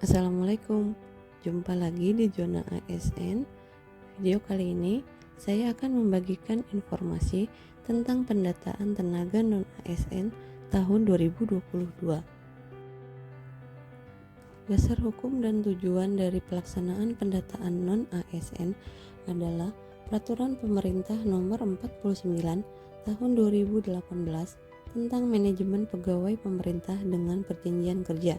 Assalamualaikum, jumpa lagi di Zona ASN. Video kali ini saya akan membagikan informasi tentang pendataan tenaga non-ASN tahun 2022. Dasar hukum dan tujuan dari pelaksanaan pendataan non-ASN adalah Peraturan Pemerintah Nomor 49 Tahun 2018 tentang manajemen pegawai pemerintah dengan perjanjian kerja.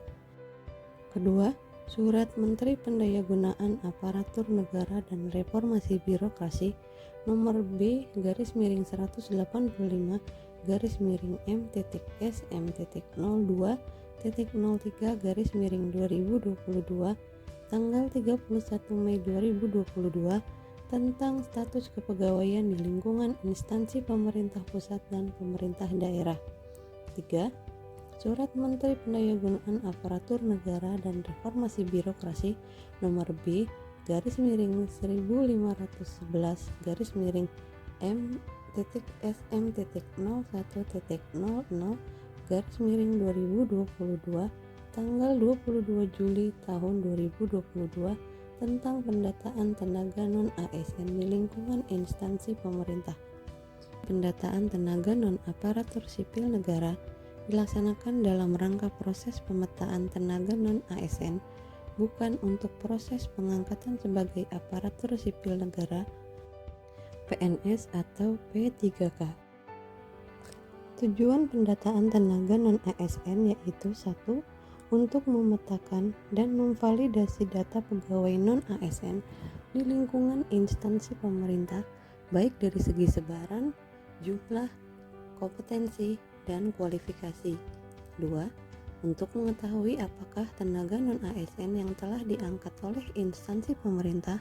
Kedua, Surat Menteri Pendayagunaan Aparatur Negara dan Reformasi Birokrasi Nomor B-M-185-M.S.M.02.03/2022 tanggal 31 Mei 2022 tentang status kepegawaian di lingkungan instansi pemerintah pusat dan pemerintah daerah. 3. Surat Menteri Pendayagunaan Aparatur Negara dan Reformasi Birokrasi Nomor B-1511-M.SM.00/2022 tanggal 22 Juli tahun 2022 tentang pendataan tenaga non-ASN di lingkungan instansi pemerintah. Pendataan tenaga non-aparatur sipil negara dilaksanakan dalam rangka proses pemetaan tenaga non-ASN, bukan untuk proses pengangkatan sebagai aparatur sipil negara (PNS) atau P3K. Tujuan pendataan tenaga non-ASN yaitu 1. Untuk memetakan dan memvalidasi data pegawai non-ASN di lingkungan instansi pemerintah, baik dari segi sebaran, jumlah, kompetensi, dan kualifikasi. 2. Untuk mengetahui apakah tenaga non-ASN yang telah diangkat oleh instansi pemerintah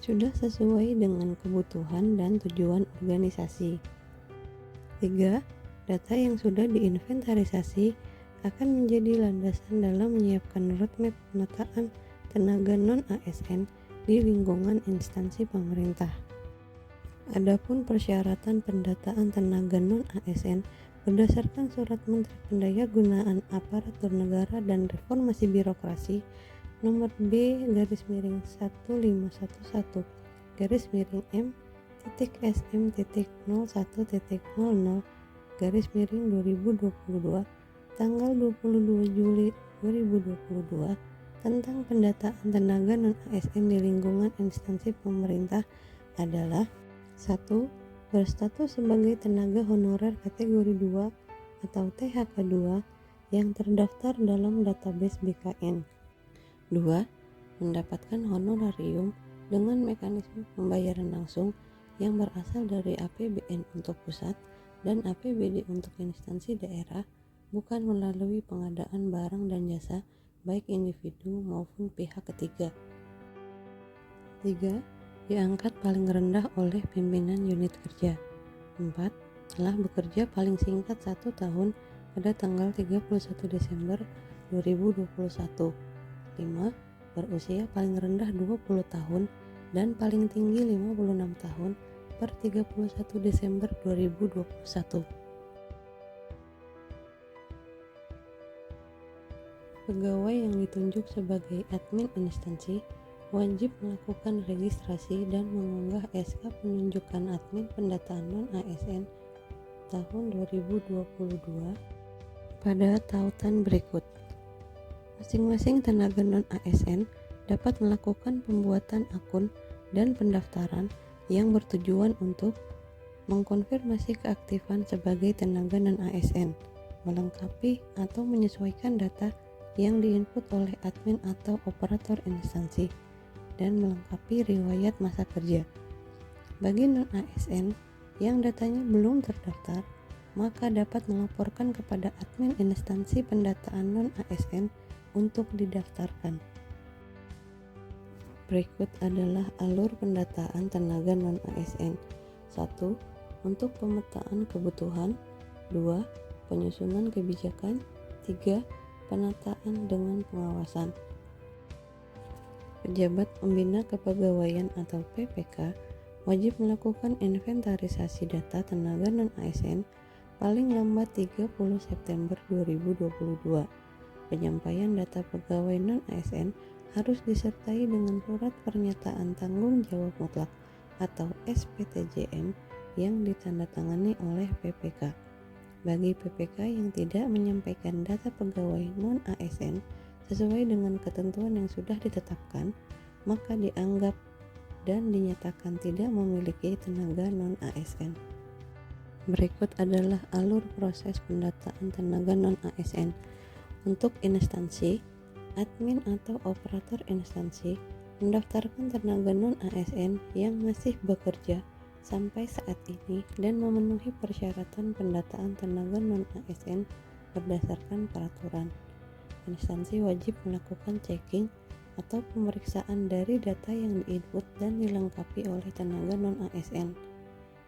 sudah sesuai dengan kebutuhan dan tujuan organisasi. 3. Data yang sudah diinventarisasi akan menjadi landasan dalam menyiapkan roadmap penataan tenaga non-ASN di lingkungan instansi pemerintah. Adapun persyaratan pendataan tenaga non-ASN berdasarkan Surat Menteri Pendayagunaan Aparatur Negara dan Reformasi Birokrasi Nomor B-M-151.SM.01.00/2022 tanggal 22 Juli 2022 tentang pendataan tenaga non-ASN di lingkungan instansi pemerintah adalah 1. Berstatus sebagai tenaga honorer kategori 2 atau THK2 yang terdaftar dalam database BKN. 2. Mendapatkan honorarium dengan mekanisme pembayaran langsung yang berasal dari APBN untuk pusat dan APBD untuk instansi daerah, bukan melalui pengadaan barang dan jasa baik individu maupun pihak ketiga. 3. Diangkat paling rendah oleh pimpinan unit kerja. 4. Telah bekerja paling singkat 1 tahun pada tanggal 31 Desember 2021. 5. Berusia paling rendah 20 tahun dan paling tinggi 56 tahun per 31 Desember 2021. Pegawai yang ditunjuk sebagai admin instansi wajib melakukan registrasi dan mengunggah SK penunjukan admin pendataan non-ASN tahun 2022 pada tautan berikut. Masing-masing tenaga non-ASN dapat melakukan pembuatan akun dan pendaftaran yang bertujuan untuk mengkonfirmasi keaktifan sebagai tenaga non-ASN, melengkapi atau menyesuaikan data yang diinput oleh admin atau operator instansi, dan melengkapi riwayat masa kerja. Bagi non-ASN yang datanya belum terdaftar, maka dapat melaporkan kepada admin instansi pendataan non-ASN untuk didaftarkan. Berikut adalah alur pendataan tenaga non-ASN. 1. Untuk pemetaan kebutuhan. 2. Penyusunan kebijakan. 3. Penataan dengan pengawasan. Pejabat Pembina Kepegawaian atau PPK wajib melakukan inventarisasi data tenaga non-ASN paling lambat 30 September 2022. penyampaian data pegawai non-ASN harus disertai dengan surat pernyataan tanggung jawab mutlak atau SPTJM yang ditandatangani oleh PPK. Bagi PPK yang tidak menyampaikan data pegawai non-ASN sesuai dengan ketentuan yang sudah ditetapkan, maka dianggap dan dinyatakan tidak memiliki tenaga non-ASN. Berikut adalah alur proses pendataan tenaga non-ASN. Untuk instansi, admin atau operator instansi mendaftarkan tenaga non-ASN yang masih bekerja sampai saat ini dan memenuhi persyaratan pendataan tenaga non-ASN berdasarkan peraturan. Instansi wajib melakukan checking atau pemeriksaan dari data yang diinput dan dilengkapi oleh tenaga non-ASN.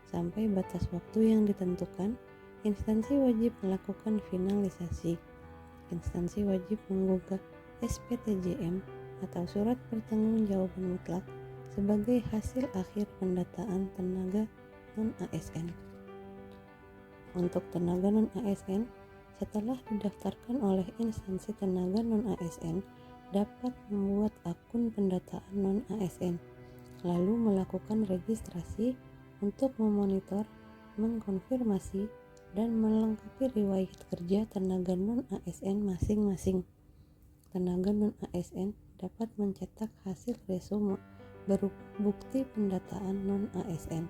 Sampai batas waktu yang ditentukan, instansi wajib melakukan finalisasi. Instansi wajib menggugah SPTJM atau surat pertanggungjawaban mutlak sebagai hasil akhir pendataan tenaga non-ASN. Untuk tenaga non-ASN, setelah didaftarkan oleh instansi tenaga non-ASN, dapat membuat akun pendataan non-ASN, lalu melakukan registrasi untuk memonitor, mengkonfirmasi, dan melengkapi riwayat kerja tenaga non-ASN masing-masing. Tenaga non-ASN dapat mencetak hasil resume berupa bukti pendataan non-ASN.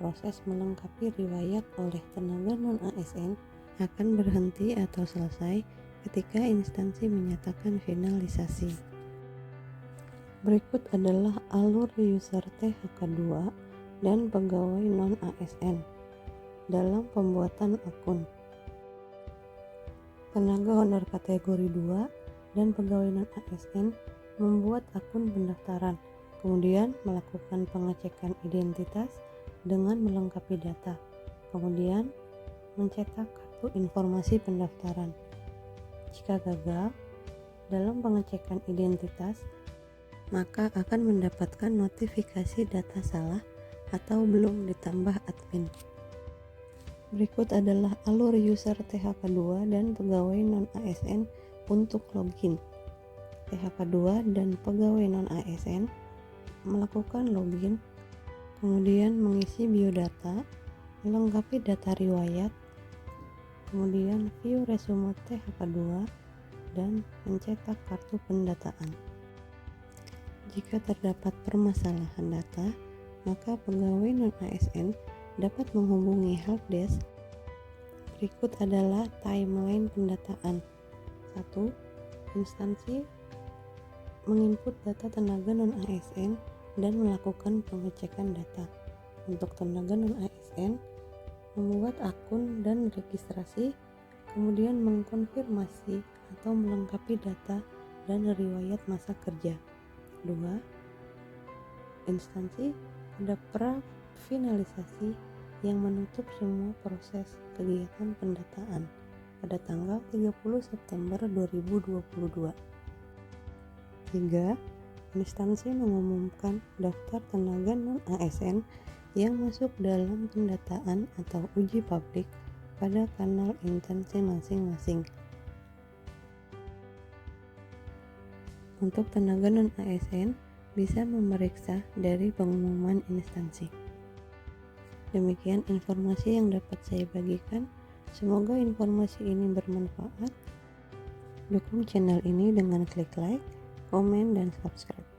Proses melengkapi riwayat oleh tenaga non-ASN akan berhenti atau selesai ketika instansi menyatakan finalisasi. Berikut adalah alur user THK2 dan pegawai non-ASN dalam pembuatan akun. Tenaga honor kategori 2 dan pegawai non-ASN membuat akun pendaftaran, kemudian melakukan pengecekan identitas dengan melengkapi data, kemudian mencetak kartu informasi pendaftaran. Jika gagal dalam pengecekan identitas, maka akan mendapatkan notifikasi data salah atau belum ditambah admin. Berikut adalah alur user THK2 dan pegawai non-ASN untuk login. THK2 dan pegawai non-ASN melakukan login, kemudian mengisi biodata, melengkapi data riwayat, kemudian view resume THK2, dan mencetak kartu pendataan. Jika terdapat permasalahan data, maka pegawai non-ASN dapat menghubungi helpdesk. Berikut adalah timeline pendataan. 1. Instansi menginput data tenaga non-ASN dan melakukan pengecekan data. Untuk tenaga non-ASN, membuat akun dan registrasi, kemudian mengkonfirmasi atau melengkapi data dan riwayat masa kerja. 2. Instansi pada pra-finalisasi yang menutup semua proses kegiatan pendataan pada tanggal 30 September 2022. 3. Instansi mengumumkan daftar tenaga non-ASN yang masuk dalam pendataan atau uji publik pada kanal instansi masing-masing. Untuk tenaga non-ASN bisa memeriksa dari pengumuman instansi. Demikian informasi yang dapat saya bagikan. Semoga informasi ini bermanfaat. Dukung channel ini dengan klik like, komen, dan subscribe.